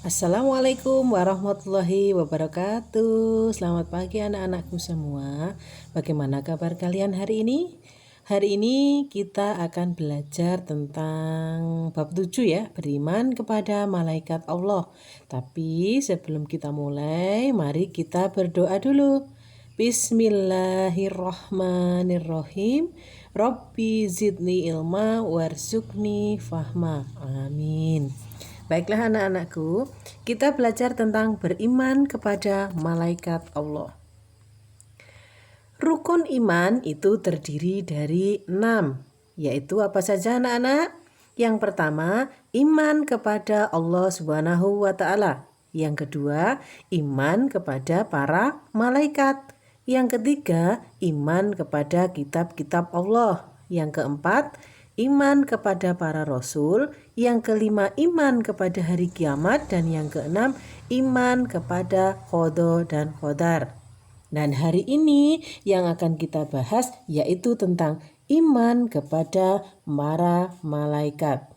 Assalamualaikum warahmatullahi wabarakatuh. Selamat pagi anak-anakku semua. Bagaimana kabar kalian hari ini? Hari ini kita akan belajar tentang bab 7 ya, beriman kepada malaikat Allah. Tapi sebelum kita mulai, mari kita berdoa dulu. Bismillahirrahmanirrahim. Rabbi zidni ilma warzuqni fahma. Amin. Baiklah anak-anakku, kita belajar tentang beriman kepada malaikat Allah. Rukun iman itu terdiri dari 6, yaitu apa saja anak-anak? Yang pertama, iman kepada Allah Subhanahu wa Ta'ala. Yang kedua, iman kepada para malaikat. Yang ketiga, iman kepada kitab-kitab Allah. Yang keempat, iman kepada para rasul. Yang kelima, iman kepada hari kiamat. Dan yang keenam, iman kepada qada dan qadar. Dan hari ini yang akan kita bahas yaitu tentang iman kepada para malaikat.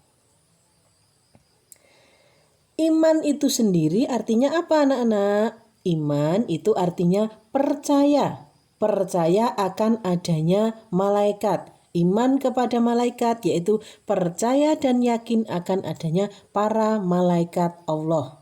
Iman itu sendiri artinya apa anak-anak? Iman itu artinya percaya. Percaya akan adanya malaikat. Iman kepada malaikat yaitu percaya dan yakin akan adanya para malaikat Allah.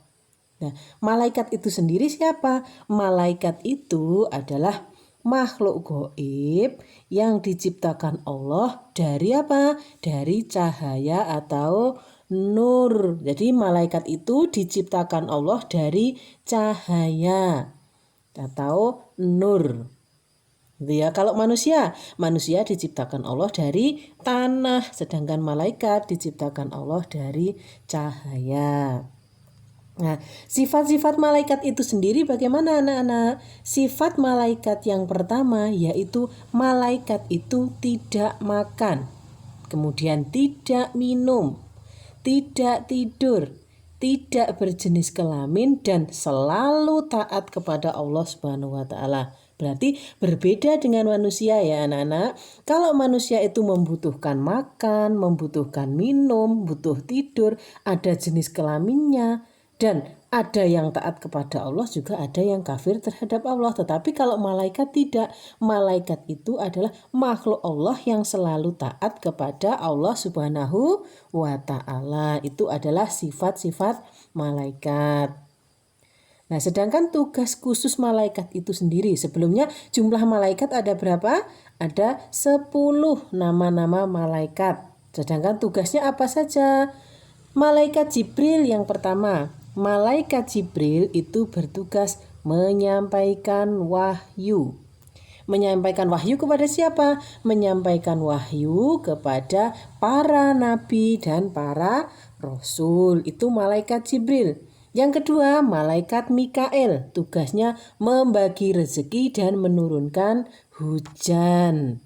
Nah, malaikat itu sendiri siapa? Malaikat itu adalah makhluk gaib yang diciptakan Allah dari apa? Dari cahaya atau nur. Jadi malaikat itu diciptakan Allah dari cahaya atau nur. Ya, kalau manusia diciptakan Allah dari tanah, sedangkan malaikat diciptakan Allah dari cahaya. Nah, sifat-sifat malaikat itu sendiri bagaimana anak-anak? Sifat malaikat yang pertama yaitu malaikat itu tidak makan, kemudian tidak minum, tidak tidur, tidak berjenis kelamin, dan selalu taat kepada Allah Subhanahu wa Ta'ala. Berarti berbeda dengan manusia ya anak-anak. Kalau manusia itu membutuhkan makan, membutuhkan minum, butuh tidur, ada jenis kelaminnya, dan ada yang taat kepada Allah, juga ada yang kafir terhadap Allah. Tetapi kalau malaikat tidak. Malaikat itu adalah makhluk Allah yang selalu taat kepada Allah Subhanahu wa Ta'ala. Itu adalah sifat-sifat malaikat. Nah, sedangkan tugas khusus malaikat itu sendiri, sebelumnya jumlah malaikat ada berapa? Ada 10 nama-nama malaikat. Sedangkan tugasnya apa saja? Malaikat Jibril yang pertama. Malaikat Jibril itu bertugas menyampaikan wahyu. Menyampaikan wahyu kepada siapa? Menyampaikan wahyu kepada para nabi dan para rasul. Itu malaikat Jibril. Yang kedua, malaikat Mikael, tugasnya membagi rezeki dan menurunkan hujan.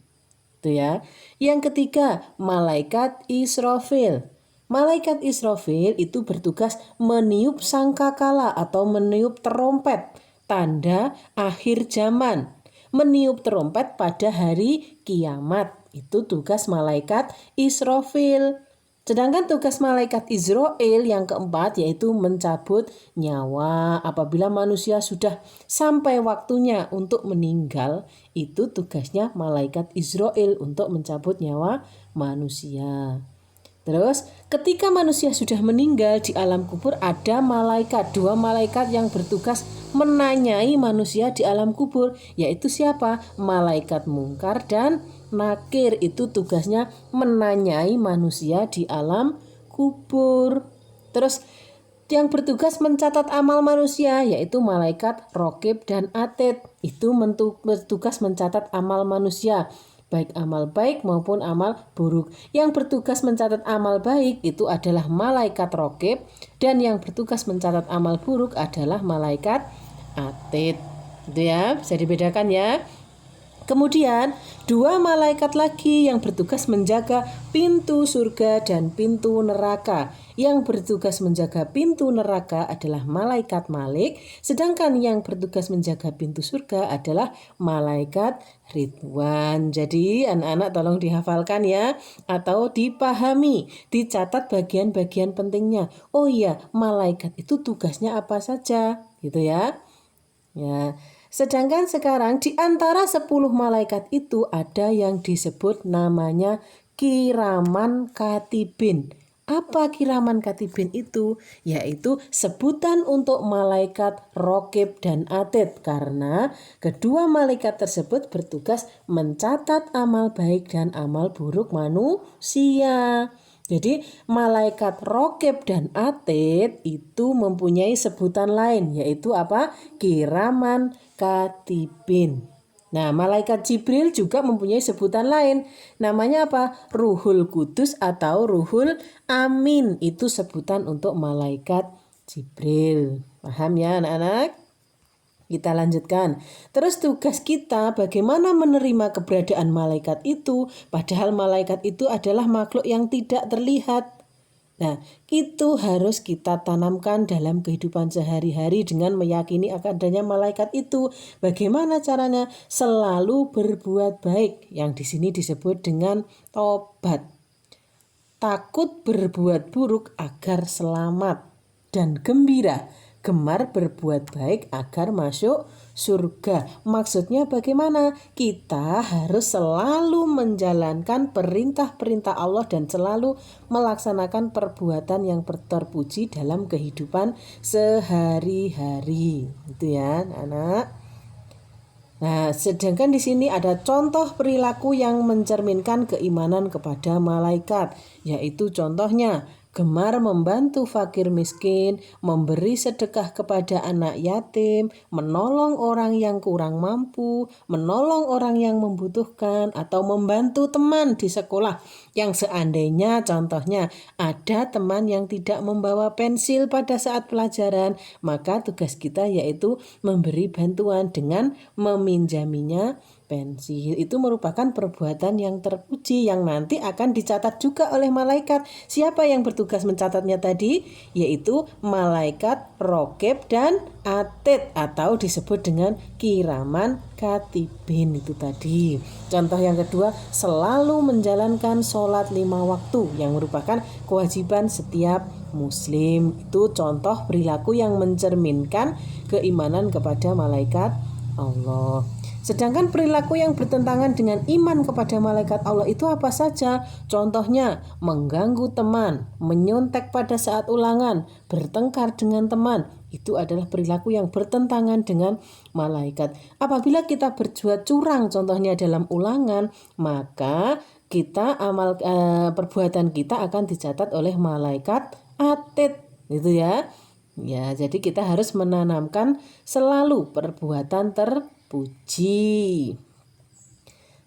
Itu ya. Yang ketiga, malaikat Israfil. Malaikat Israfil itu bertugas meniup sangkakala atau meniup terompet, tanda akhir zaman. Meniup terompet pada hari kiamat. Itu tugas malaikat Israfil. Sedangkan tugas malaikat Israel yang keempat yaitu mencabut nyawa. Apabila manusia sudah sampai waktunya untuk meninggal, itu tugasnya malaikat Israel untuk mencabut nyawa manusia. Terus ketika manusia sudah meninggal di alam kubur, ada malaikat, 2 malaikat yang bertugas menanyai manusia di alam kubur, yaitu siapa? Malaikat Mungkar dan Nakir. Itu tugasnya menanyai manusia di alam kubur. Terus yang bertugas mencatat amal manusia yaitu malaikat Rokib dan Atid. Itu bertugas mencatat amal manusia, baik amal baik maupun amal buruk. Yang bertugas mencatat amal baik itu adalah malaikat Rokib, dan yang bertugas mencatat amal buruk adalah malaikat Atid. Itu ya, bisa dibedakan ya. Kemudian 2 malaikat lagi yang bertugas menjaga pintu surga dan pintu neraka. Yang bertugas menjaga pintu neraka adalah malaikat Malik, sedangkan yang bertugas menjaga pintu surga adalah malaikat Ridwan. Jadi anak-anak tolong dihafalkan ya, atau dipahami, dicatat bagian-bagian pentingnya. Oh iya, malaikat itu tugasnya apa saja, gitu ya. Ya, sedangkan sekarang di antara 10 malaikat itu ada yang disebut namanya kiraman katibin. Apa kiraman katibin itu? Yaitu sebutan untuk malaikat Rokib dan Atid, karena kedua malaikat tersebut bertugas mencatat amal baik dan amal buruk manusia. Jadi malaikat Rokib dan Atid itu mempunyai sebutan lain, yaitu apa? Kiraman katibin. Nah, malaikat Jibril juga mempunyai sebutan lain. Namanya apa? Ruhul Kudus atau Ruhul Amin. Itu sebutan untuk malaikat Jibril. Paham ya anak-anak? Kita lanjutkan. Terus tugas kita bagaimana menerima keberadaan malaikat itu, padahal malaikat itu adalah makhluk yang tidak terlihat. Nah, itu harus kita tanamkan dalam kehidupan sehari-hari dengan meyakini akan adanya malaikat itu. Bagaimana caranya? Selalu berbuat baik, yang di sini disebut dengan tobat. Takut berbuat buruk agar selamat, dan gembira, gemar berbuat baik agar masuk surga. Maksudnya bagaimana? Kita harus selalu menjalankan perintah-perintah Allah dan selalu melaksanakan perbuatan yang terpuji dalam kehidupan sehari-hari. Itu ya, anak. Nah, sedangkan di sini ada contoh perilaku yang mencerminkan keimanan kepada malaikat, yaitu contohnya gemar membantu fakir miskin, memberi sedekah kepada anak yatim, menolong orang yang kurang mampu, menolong orang yang membutuhkan, atau membantu teman di sekolah yang seandainya contohnya ada teman yang tidak membawa pensil pada saat pelajaran, maka tugas kita yaitu memberi bantuan dengan meminjaminya pensil. Itu merupakan perbuatan yang terpuji yang nanti akan dicatat juga oleh malaikat. Siapa yang bertugas mencatatnya tadi? Yaitu malaikat Rokib dan Atid, atau disebut dengan kiraman katibin itu tadi. Contoh yang kedua, selalu menjalankan sholat 5 waktu yang merupakan kewajiban setiap muslim. Itu contoh perilaku yang mencerminkan keimanan kepada malaikat Allah. Sedangkan perilaku yang bertentangan dengan iman kepada malaikat Allah itu apa saja? Contohnya, mengganggu teman, menyontek pada saat ulangan, bertengkar dengan teman. Itu adalah perilaku yang bertentangan dengan malaikat. Apabila kita berbuat curang contohnya dalam ulangan, maka perbuatan kita akan dicatat oleh malaikat Atid. Gitu ya. Ya, jadi kita harus menanamkan selalu perbuatan terpuji.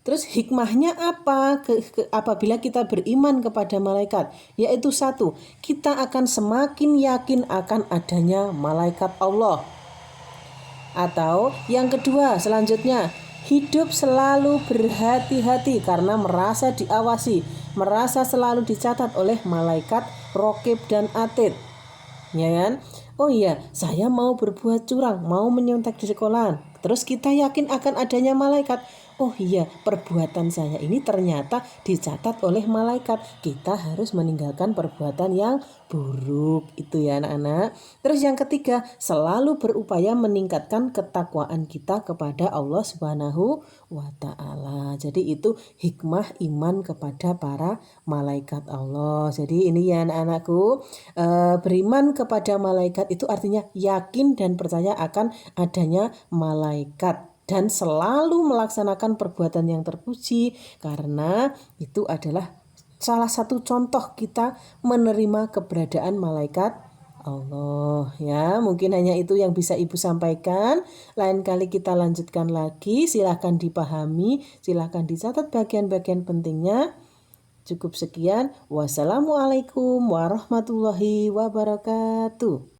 Terus hikmahnya apa apabila kita beriman kepada malaikat? Yaitu 1, kita akan semakin yakin akan adanya malaikat Allah. Atau yang kedua selanjutnya, hidup selalu berhati-hati karena merasa diawasi, merasa selalu dicatat oleh malaikat Rokib dan Atid. Ya kan? Oh iya, saya mau berbuat curang, mau menyontek di sekolah. Terus kita yakin akan adanya malaikat. Oh iya, perbuatan saya ini ternyata dicatat oleh malaikat. Kita harus meninggalkan perbuatan yang buruk. Itu ya anak-anak. Terus yang ketiga, selalu berupaya meningkatkan ketakwaan kita kepada Allah Subhanahu wa ta'ala. Jadi itu hikmah iman kepada para malaikat Allah. Jadi ini ya anak-anakku, beriman kepada malaikat itu artinya yakin dan percaya akan adanya malaikat dan selalu melaksanakan perbuatan yang terpuji, karena itu adalah salah satu contoh kita menerima keberadaan malaikat Allah. Ya, mungkin hanya itu yang bisa Ibu sampaikan. Lain kali kita lanjutkan lagi. Silahkan dipahami, silahkan dicatat bagian-bagian pentingnya. Cukup sekian. Wassalamualaikum warahmatullahi wabarakatuh.